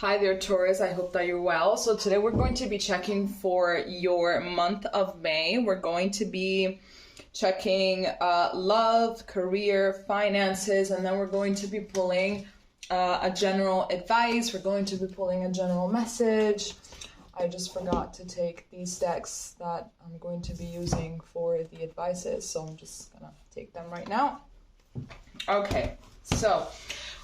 Hi there, Taurus. I hope that you're well. So today we're going to be checking for your month of May. We're going to be checking love, career, finances, and then we're going to be pulling a general advice. We're going to be pulling a general message. I just forgot to take these decks that I'm going to be using for the advices, so I'm just gonna take them right now. Okay, so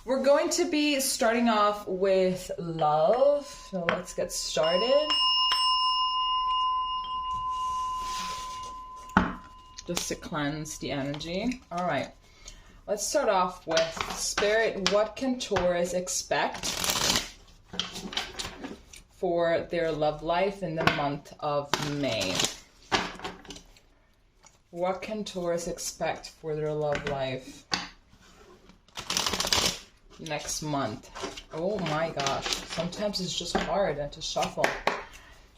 we're going to be starting off with love. So let's get started. Just to cleanse the energy. All right. Let's start off with Spirit. What can Taurus expect for their love life in the month of May? What can Taurus expect for their love life next month? Oh my gosh, sometimes it's just hard and to shuffle.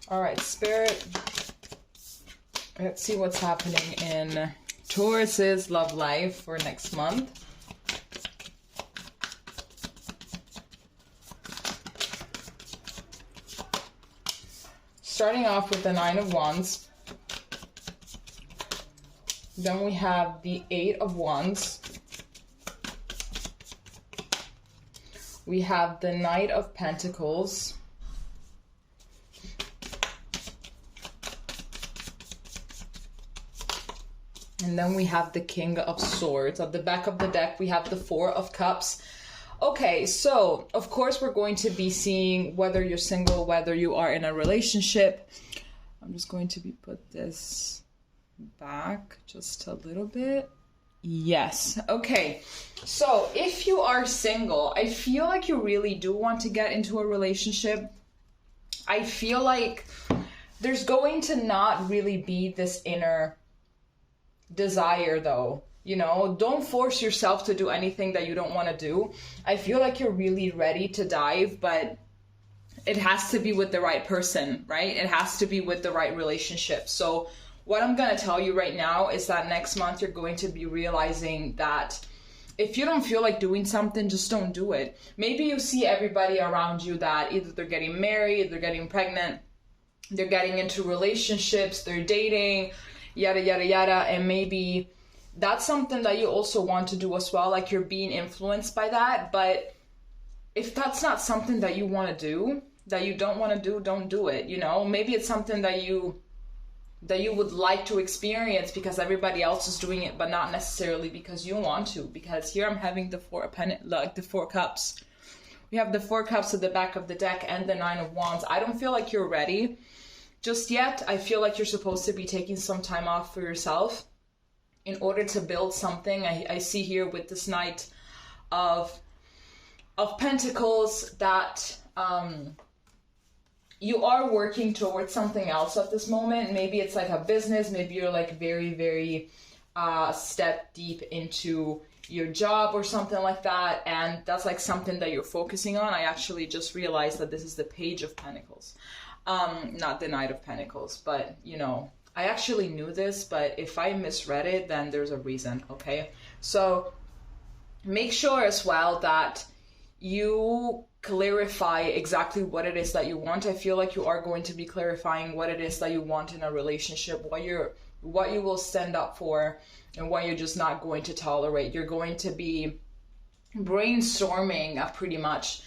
All right, Spirit, let's see what's happening in Taurus's love life for next month. Starting off with the Nine of Wands, then we have the Eight of Wands. We have the Knight of Pentacles. And then we have the King of Swords. At the back of the deck, we have the Four of Cups. Okay, so of course we're going to be seeing whether you're single, whether you are in a relationship. I'm just going to put this back just a little bit. Yes. Okay. So if you are single, I feel like you really do want to get into a relationship. I feel like there's going to not really be this inner desire though. You know, don't force yourself to do anything that you don't want to do. I feel like you're really ready to dive, but it has to be with the right person, right? It has to be with the right relationship. So what I'm going to tell you right now is that next month you're going to be realizing that if you don't feel like doing something, just don't do it. Maybe you see everybody around you that either they're getting married, they're getting pregnant, they're getting into relationships, they're dating, yada, yada, yada. And maybe that's something that you also want to do as well. Like you're being influenced by that. But if that's not something that you want to do, that you don't want to do, don't do it. You know, maybe it's something that you would like to experience because everybody else is doing it, but not necessarily because you want to. Because here I'm having the Four Cups. We have the Four Cups at the back of the deck and the Nine of Wands. I don't feel like you're ready just yet. I feel like you're supposed to be taking some time off for yourself in order to build something. I see here with this Knight of Pentacles that you are working towards something else at this moment. Maybe it's like a business. Maybe you're like very, very step deep into your job or something like that. And that's like something that you're focusing on. I actually just realized that this is the Page of Pentacles, not the Knight of Pentacles. But, you know, I actually knew this, but if I misread it, then there's a reason, okay? So make sure as well that you clarify exactly what it is that you want. I feel like you are going to be clarifying what it is that you want in a relationship, what you will stand up for and what you're just not going to tolerate. You're going to be brainstorming pretty much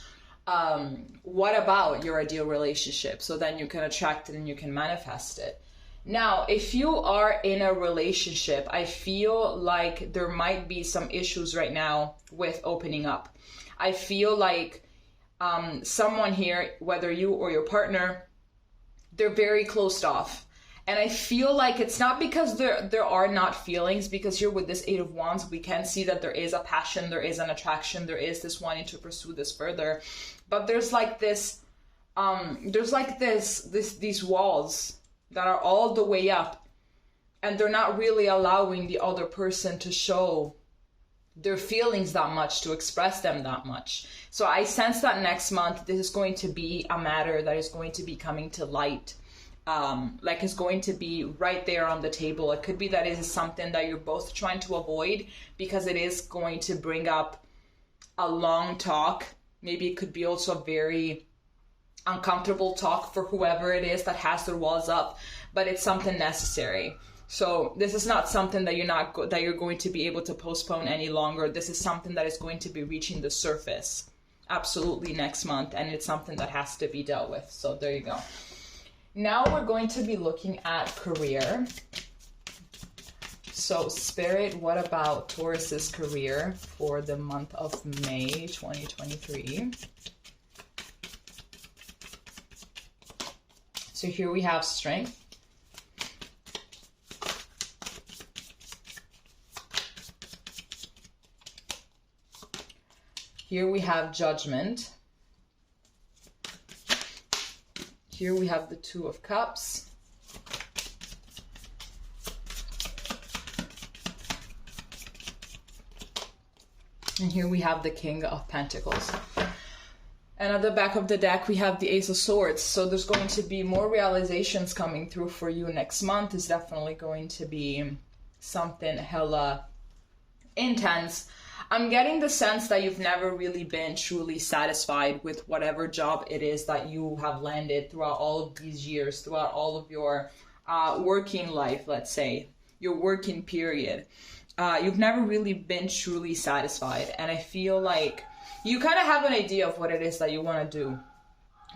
what about your ideal relationship, so then you can attract it and you can manifest it. Now, if you are in a relationship, I feel like there might be some issues right now with opening up. I feel like someone here, whether you or your partner, they're very closed off. And I feel like it's not because there are not feelings, because here with this Eight of Wands, we can see that there is a passion, there is an attraction, there is this wanting to pursue this further. But there's like this, these walls that are all the way up, and they're not really allowing the other person to show their feelings that much, to express them that much. So I sense that next month, this is going to be a matter that is going to be coming to light. Like it's going to be right there on the table. It could be that it is something that you're both trying to avoid because it is going to bring up a long talk. Maybe it could be also very uncomfortable talk for whoever it is that has their walls up, but it's something necessary. So this is not something that you're going to be able to postpone any longer. This is something that is going to be reaching the surface absolutely next month, and it's something that has to be dealt with. So there you go. Now we're going to be looking at career. So Spirit, what about Taurus's career for the month of May 2023? So here we have strength. Here we have judgment. Here we have the Two of Cups. And here we have the King of Pentacles. And at the back of the deck, we have the Ace of Swords. So there's going to be more realizations coming through for you next month. It's definitely going to be something hella intense. I'm getting the sense that you've never really been truly satisfied with whatever job it is that you have landed throughout all of these years, throughout all of your working life, let's say, your working period. You've never really been truly satisfied. And I feel like you kind of have an idea of what it is that you want to do,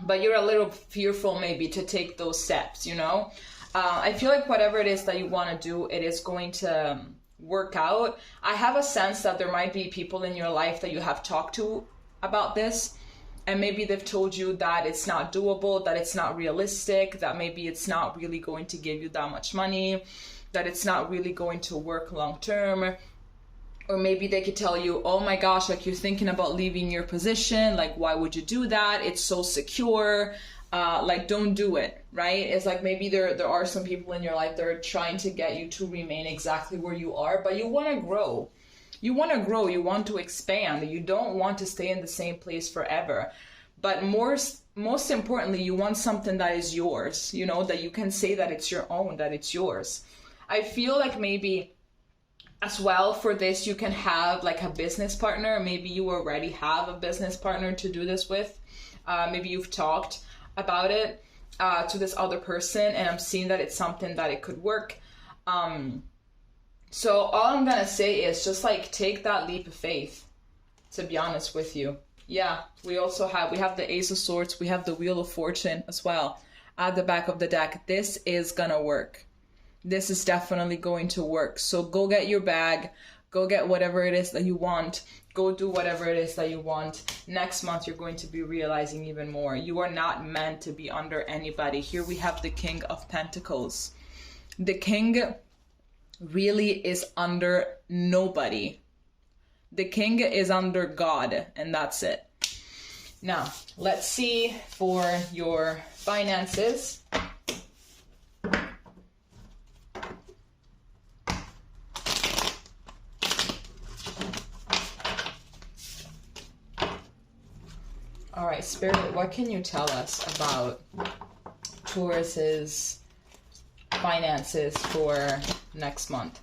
but you're a little fearful maybe to take those steps, you know? I feel like whatever it is that you want to do, it is going to work out. I have a sense that there might be people in your life that you have talked to about this, and maybe they've told you that it's not doable, that it's not realistic, that maybe it's not really going to give you that much money, that it's not really going to work long term. Or maybe they could tell you, oh my gosh, like you're thinking about leaving your position, like why would you do that? It's so secure. Like don't do it, right? It's like maybe there are some people in your life that are trying to get you to remain exactly where you are, but you want to grow. You want to grow, you want to expand. You don't want to stay in the same place forever. But most importantly, you want something that is yours, you know, that you can say that it's your own, that it's yours. I feel like maybe as well for this, you can have like a business partner. Maybe you already have a business partner to do this with. Maybe you've talked about it to this other person, and I'm seeing that it's something that it could work. So all I'm gonna say is just like take that leap of faith, to be honest with you. Yeah, we have the Ace of Swords, we have the Wheel of Fortune as well at the back of the deck. This is gonna work. This is definitely going to work. So go get your bag, go get whatever it is that you want. Go do whatever it is that you want. Next month, you're going to be realizing even more. You are not meant to be under anybody. Here we have the King of Pentacles. The King really is under nobody. The King is under God, and that's it. Now, let's see for your finances. All right, Spirit, what can you tell us about Taurus's finances for next month?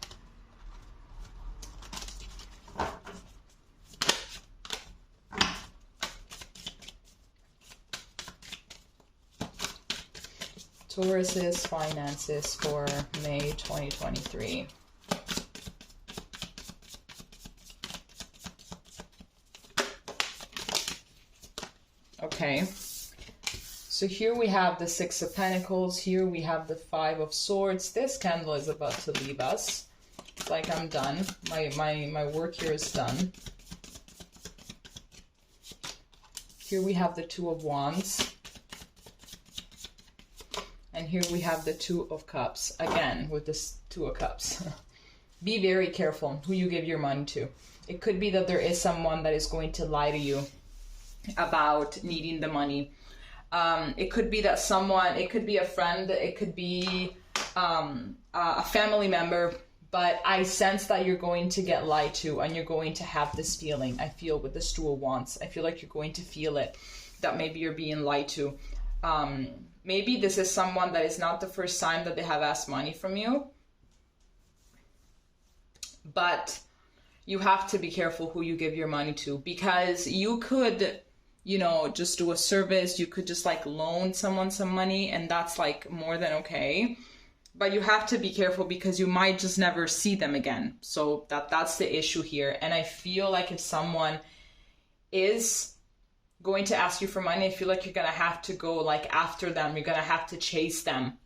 Taurus's finances for May 2023. Okay, so here we have the Six of Pentacles, here we have the Five of Swords. This candle is about to leave us. It's like I'm done. My work here is done. Here we have the Two of Wands. And here we have the Two of Cups. Again, with this Two of Cups. Be very careful who you give your money to. It could be that there is someone that is going to lie to you about needing the money. It could be that someone, it could be a friend, it could be a family member, but I sense that you're going to get lied to and you're going to have this feeling. I feel with this Two of Wands, I feel like you're going to feel it, that maybe you're being lied to. Maybe this is someone that is not the first time that they have asked money from you, but you have to be careful who you give your money to, because you could you know, just do a service. You could just like loan someone some money, and that's like more than okay. But you have to be careful because you might just never see them again. So that's the issue here. And I feel like if someone is going to ask you for money, I feel like you're going to have to go like after them. You're going to have to chase them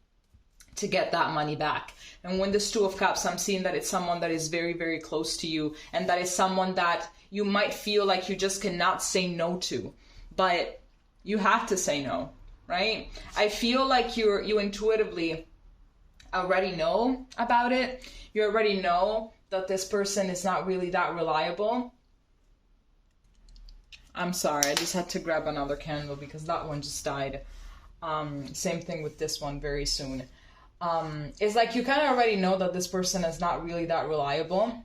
to get that money back. And when this Two of Cups, I'm seeing that it's someone that is very, very close to you, and that is someone that you might feel like you just cannot say no to, but you have to say no, right? I feel like you intuitively already know about it. You already know that this person is not really that reliable. I'm sorry, I just had to grab another candle because that one just died. Same thing with this one very soon. It's like you kind of already know that this person is not really that reliable,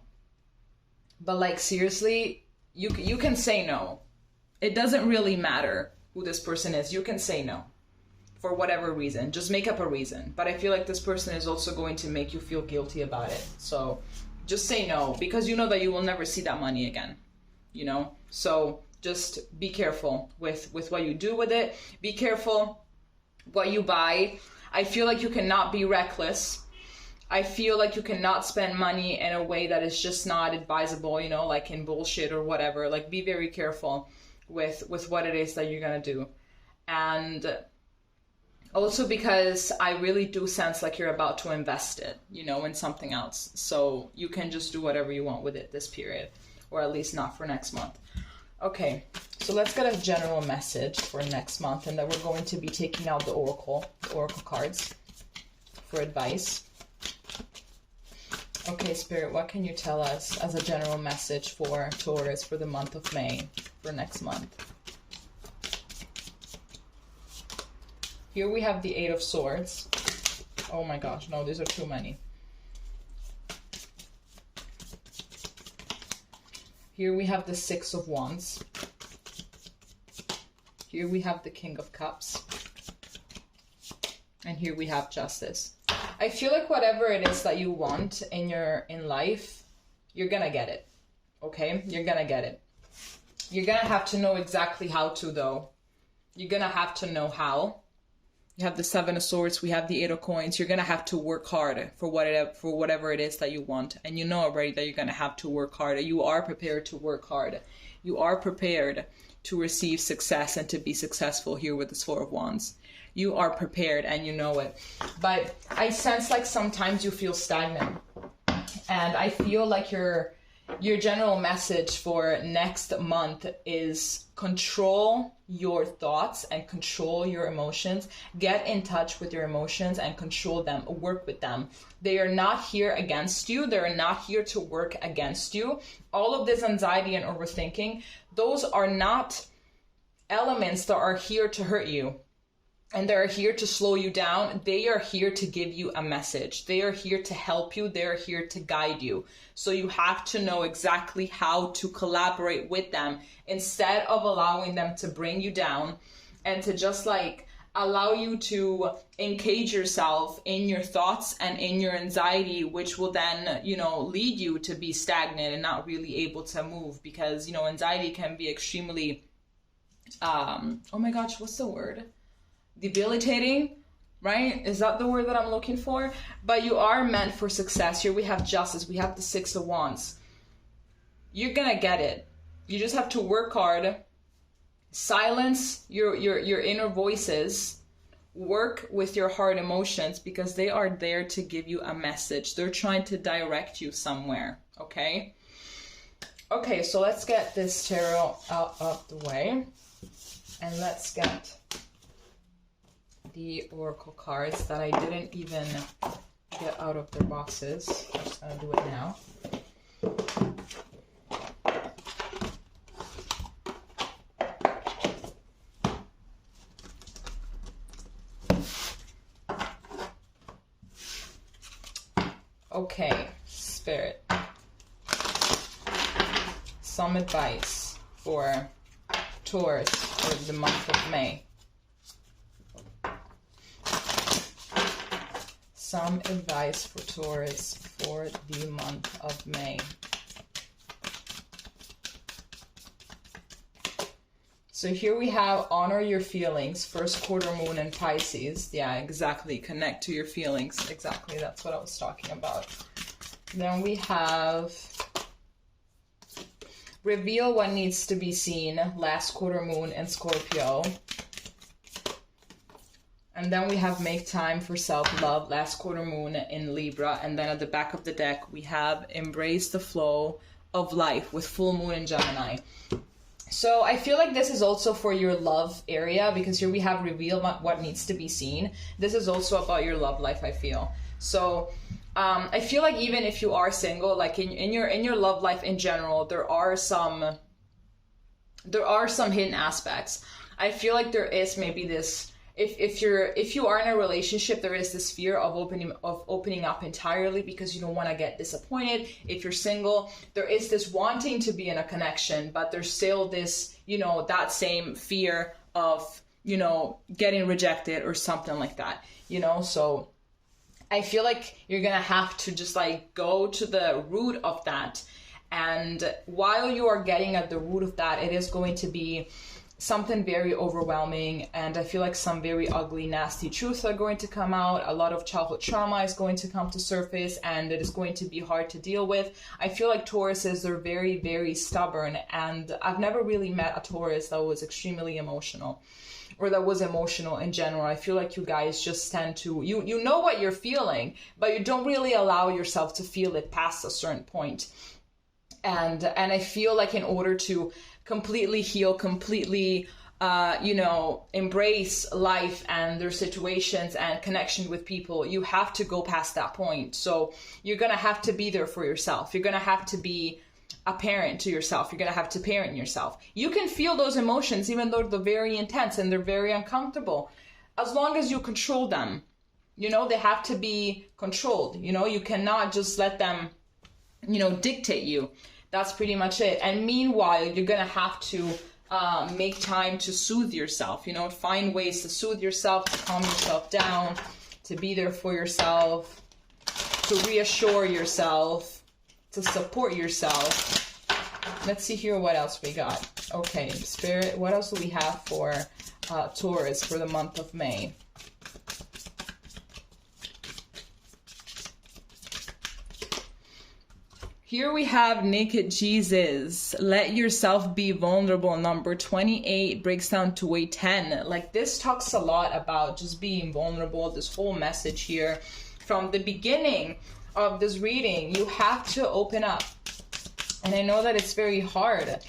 but like seriously, you can say no. It doesn't really matter who this person is. You can say no for whatever reason. Just make up a reason. But I feel like this person is also going to make you feel guilty about it. So just say no, because you know that you will never see that money again, you know? So just be careful with what you do with it. Be careful what you buy. I feel like you cannot be reckless. I feel like you cannot spend money in a way that is just not advisable, you know, like in bullshit or whatever. Like be very careful with what it is that you're gonna do. And also because I really do sense like you're about to invest it, you know, in something else. So you can just do whatever you want with it this period, or at least not for next month. Okay, so let's get a general message for next month, and then we're going to be taking out the oracle cards for advice. Okay, Spirit, what can you tell us as a general message for Taurus for the month of May, for next month? Here we have the Eight of Swords. Oh my gosh, no, these are too many. Here we have the Six of Wands. Here we have the King of Cups. And here we have Justice. I feel like whatever it is that you want in life, you're gonna get it. Okay? You're gonna get it. You're gonna have to know exactly how to, though. You're gonna have to know how. You have the Seven of Swords, we have the Eight of Coins. You're going to have to work hard for whatever it is that you want. And you know already that you're going to have to work hard. You are prepared to work hard. You are prepared to receive success and to be successful here with the Four of Wands. You are prepared and you know it. But I sense like sometimes you feel stagnant. And I feel like your general message for next month is control your thoughts and control your emotions. Get in touch with your emotions and control them. Work with them. They are not here against you. They're not here to work against you. All of this anxiety and overthinking, those are not elements that are here to hurt you. And they're here to slow you down. They are here to give you a message. They are here to help you. They are here to guide you. So you have to know exactly how to collaborate with them instead of allowing them to bring you down and to just like allow you to encage yourself in your thoughts and in your anxiety, which will then, you know, lead you to be stagnant and not really able to move, because, you know, anxiety can be extremely, oh my gosh, what's the word? Debilitating, right? Is that the word that I'm looking for? But you are meant for success. Here we have Justice. We have the Six of Wands. You're gonna get it. You just have to work hard. Silence your inner voices. Work with your heart emotions, because they are there to give you a message. They're trying to direct you somewhere, okay? Okay, so let's get this tarot out of the way. And let's get the oracle cards that I didn't even get out of their boxes. I'm just gonna do it now. Okay, Spirit. Some advice for Taurus for the month of May. Some advice for Taurus for the month of May. So here we have honor your feelings, first quarter moon in Pisces. Yeah, exactly. Connect to your feelings. Exactly. That's what I was talking about. Then we have reveal what needs to be seen, last quarter moon in Scorpio. And then we have make time for self-love, last quarter moon in Libra. And then at the back of the deck, we have embrace the flow of life with full moon in Gemini. So I feel like this is also for your love area, because here we have reveal what needs to be seen. This is also about your love life, I feel. So I feel like even if you are single, like in your love life in general, there are some hidden aspects. I feel like there is maybe this, if you are in a relationship, there is this fear of opening up entirely because you don't want to get disappointed. If you're single, there is this wanting to be in a connection, but there's still this, that same fear of, getting rejected or something like that, so I feel like you're gonna have to just like go to the root of that. And while you are getting at the root of that, it is going to be something very overwhelming, and I feel like some very ugly, nasty truths are going to come out. A lot of childhood trauma is going to come to surface, and it is going to be hard to deal with. I feel like Tauruses, they're very, very stubborn, and I've never really met a Taurus that was extremely emotional, or that was emotional in general. I feel like you guys just tend to, you know what you're feeling, but you don't really allow yourself to feel it past a certain point. And I feel like in order to completely heal, completely, embrace life and their situations and connection with people, you have to go past that point. So you're going to have to be there for yourself. You're going to have to be a parent to yourself. You're going to have to parent yourself. You can feel those emotions, even though they're very intense and they're very uncomfortable, as long as you control them. They have to be controlled. You cannot just let them, dictate you. That's pretty much it. And meanwhile, you're going to have to make time to soothe yourself, find ways to soothe yourself, to calm yourself down, to be there for yourself, to reassure yourself, to support yourself. Let's see here what else we got. Okay, Spirit, what else do we have for Taurus for the month of May? Here we have Naked Jesus. Let yourself be vulnerable. Number 28 breaks down to a 10. Like, this talks a lot about just being vulnerable. This whole message here from the beginning of this reading, you have to open up. And I know that it's very hard,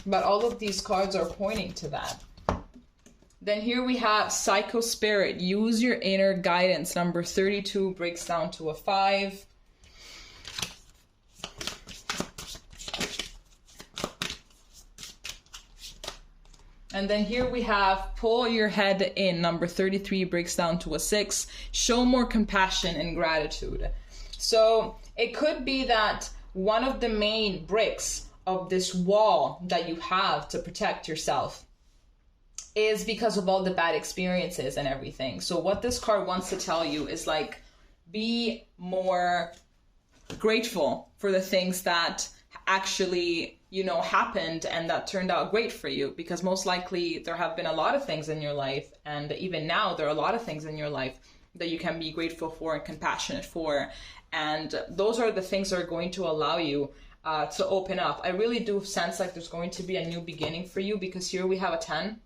but all of these cards are pointing to that. Then here we have Psycho Spirit. Use your inner guidance. Number 32 breaks down to a 5. And then here we have pull your head in. Number 33 breaks down to a 6. Show more compassion and gratitude. So it could be that one of the main bricks of this wall that you have to protect yourself is because of all the bad experiences and everything. So what this card wants to tell you is like, be more grateful for the things that actually, happened and that turned out great for you, because most likely there have been a lot of things in your life, and even now there are a lot of things in your life that you can be grateful for and compassionate for, and those are the things that are going to allow you to open up. I really do sense like there's going to be a new beginning for you, because here we have a 10.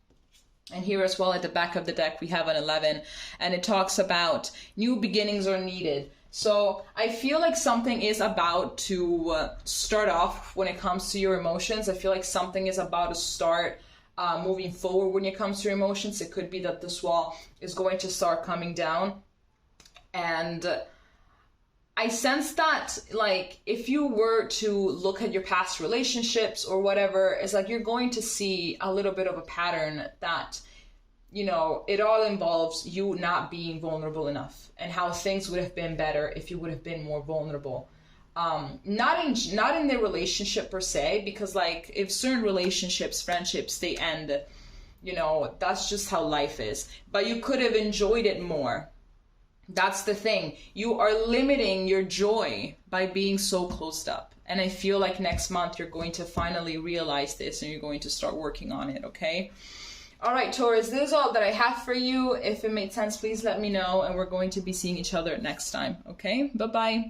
And here as well at the back of the deck, we have an 11, and it talks about new beginnings are needed. So I feel like something is about to start off when it comes to your emotions. I feel like something is about to start moving forward when it comes to your emotions. It could be that this wall is going to start coming down. And I sense that, like, if you were to look at your past relationships or whatever, it's like you're going to see a little bit of a pattern that, it all involves you not being vulnerable enough, and how things would have been better if you would have been more vulnerable. Not in the relationship per se, because like if certain relationships, friendships, they end, that's just how life is. But you could have enjoyed it more. That's the thing. You are limiting your joy by being so closed up And I feel like next month you're going to finally realize this and you're going to start working on it, okay? All right, Taurus, this is all that I have for you. If it made sense, please let me know. And we're going to be seeing each other next time, okay? Bye-bye.